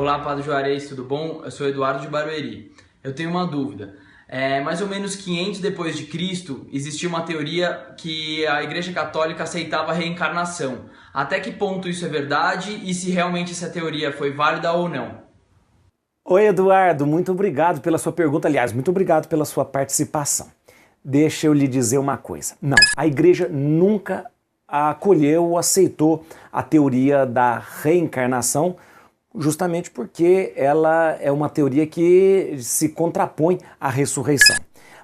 Olá, Padre Juarez, tudo bom? Eu sou Eduardo de Barueri. Eu tenho uma dúvida. Mais ou menos 500 depois de Cristo, existia uma teoria que a Igreja Católica aceitava a reencarnação. Até que ponto isso é verdade e se realmente essa teoria foi válida ou não? Oi, Eduardo, muito obrigado pela sua pergunta. Aliás, muito obrigado pela sua participação. Deixa eu lhe dizer uma coisa. Não, a Igreja nunca acolheu ou aceitou a teoria da reencarnação, justamente porque ela é uma teoria que se contrapõe à ressurreição.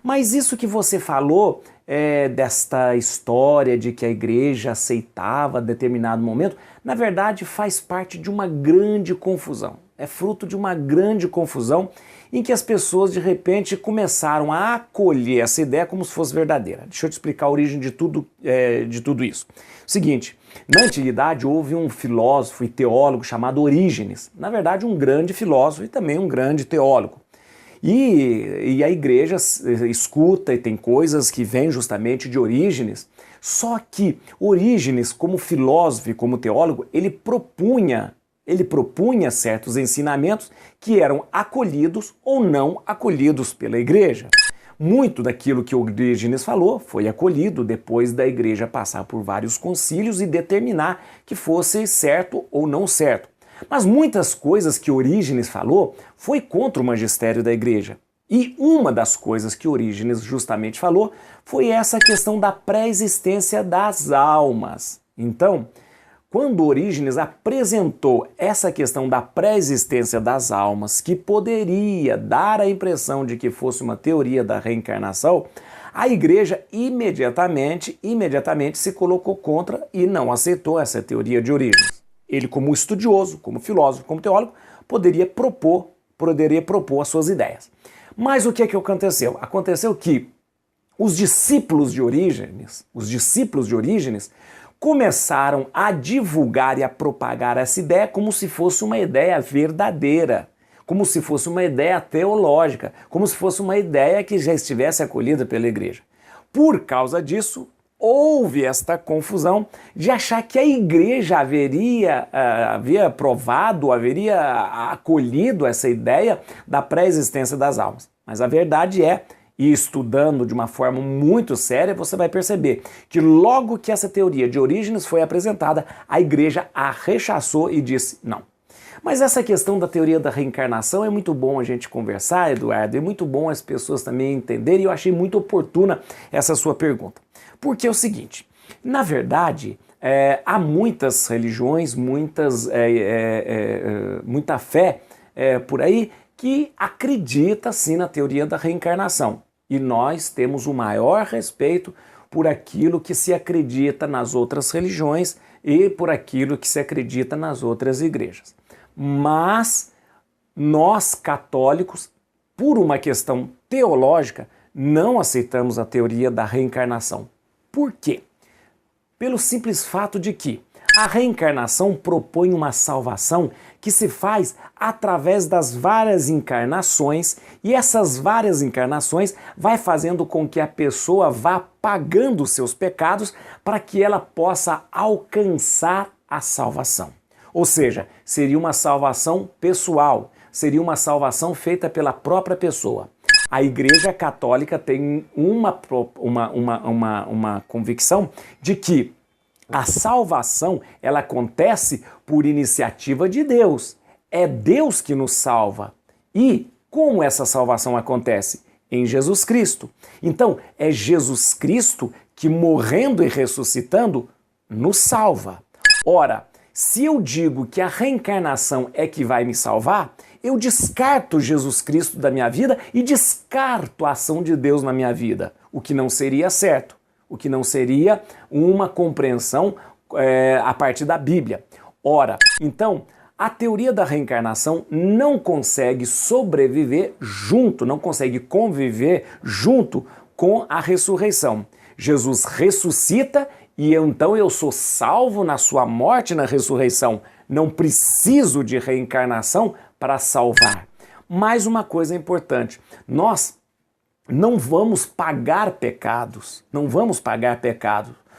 Mas isso que você falou, desta história de que a igreja aceitava determinado momento, na verdade faz parte de uma grande confusão. É fruto de uma grande confusão em que as pessoas de repente começaram a acolher essa ideia como se fosse verdadeira. Deixa eu te explicar a origem de tudo isso. Seguinte, na antiguidade houve um filósofo e teólogo chamado Orígenes. Na verdade, um grande filósofo e também um grande teólogo. E a igreja escuta e tem coisas que vêm justamente de Orígenes. Só que Orígenes, como filósofo e como teólogo, ele propunha certos ensinamentos que eram acolhidos ou não acolhidos pela igreja. Muito daquilo que Orígenes falou foi acolhido depois da igreja passar por vários concílios e determinar que fosse certo ou não certo. Mas muitas coisas que Orígenes falou foi contra o magistério da igreja. E uma das coisas que Orígenes justamente falou foi essa questão da pré-existência das almas. Então, quando Orígenes apresentou essa questão da pré-existência das almas, que poderia dar a impressão de que fosse uma teoria da reencarnação, a igreja imediatamente se colocou contra e não aceitou essa teoria de Orígenes. Ele, como estudioso, como filósofo, como teólogo, poderia propor as suas ideias. Mas o que aconteceu? Aconteceu que os discípulos de Orígenes começaram a divulgar e a propagar essa ideia como se fosse uma ideia verdadeira, como se fosse uma ideia teológica, como se fosse uma ideia que já estivesse acolhida pela igreja. Por causa disso, houve esta confusão de achar que a igreja havia acolhido essa ideia da pré-existência das almas. Mas a verdade é, e estudando de uma forma muito séria, você vai perceber que logo que essa teoria de Orígenes foi apresentada, a igreja a rechaçou e disse não. Mas essa questão da teoria da reencarnação é muito bom a gente conversar, Eduardo, é muito bom as pessoas também entenderem, e eu achei muito oportuna essa sua pergunta. Porque é o seguinte, na verdade, há muitas religiões, muita fé por aí, que acredita sim na teoria da reencarnação. E nós temos o maior respeito por aquilo que se acredita nas outras religiões e por aquilo que se acredita nas outras igrejas. Mas nós, católicos, por uma questão teológica, não aceitamos a teoria da reencarnação. Por quê? Pelo simples fato de que a reencarnação propõe uma salvação que se faz através das várias encarnações, e essas várias encarnações vai fazendo com que a pessoa vá pagando os seus pecados para que ela possa alcançar a salvação. Ou seja, seria uma salvação pessoal, seria uma salvação feita pela própria pessoa. A Igreja Católica tem uma convicção de que a salvação ela acontece por iniciativa de Deus. É Deus que nos salva. E como essa salvação acontece? Em Jesus Cristo. Então, é Jesus Cristo que, morrendo e ressuscitando, nos salva. Ora, se eu digo que a reencarnação é que vai me salvar, eu descarto Jesus Cristo da minha vida e descarto a ação de Deus na minha vida, o que não seria certo, o que não seria uma compreensão a partir da Bíblia. Ora, então, a teoria da reencarnação não consegue sobreviver junto, não consegue conviver junto com a ressurreição. Jesus ressuscita e então eu sou salvo na sua morte e na ressurreição. Não preciso de reencarnação para salvar. Mais uma coisa importante, nós não vamos pagar pecados,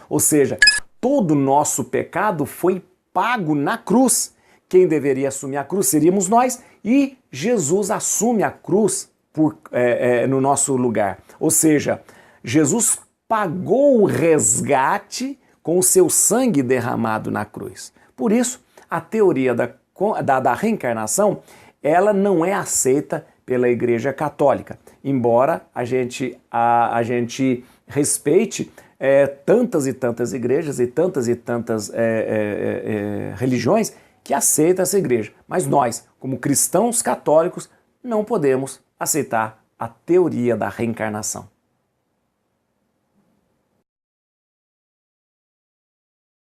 Ou seja, todo o nosso pecado foi pago na cruz. quem deveria assumir a cruz seríamos nós, e Jesus assume a cruz no nosso lugar. Ou seja, Jesus pagou o resgate com o seu sangue derramado na cruz. Por isso, a teoria da reencarnação, ela não é aceita pela Igreja Católica, embora a gente respeite tantas e tantas igrejas e tantas religiões que aceitam essa igreja. Mas nós, como cristãos católicos, não podemos aceitar a teoria da reencarnação.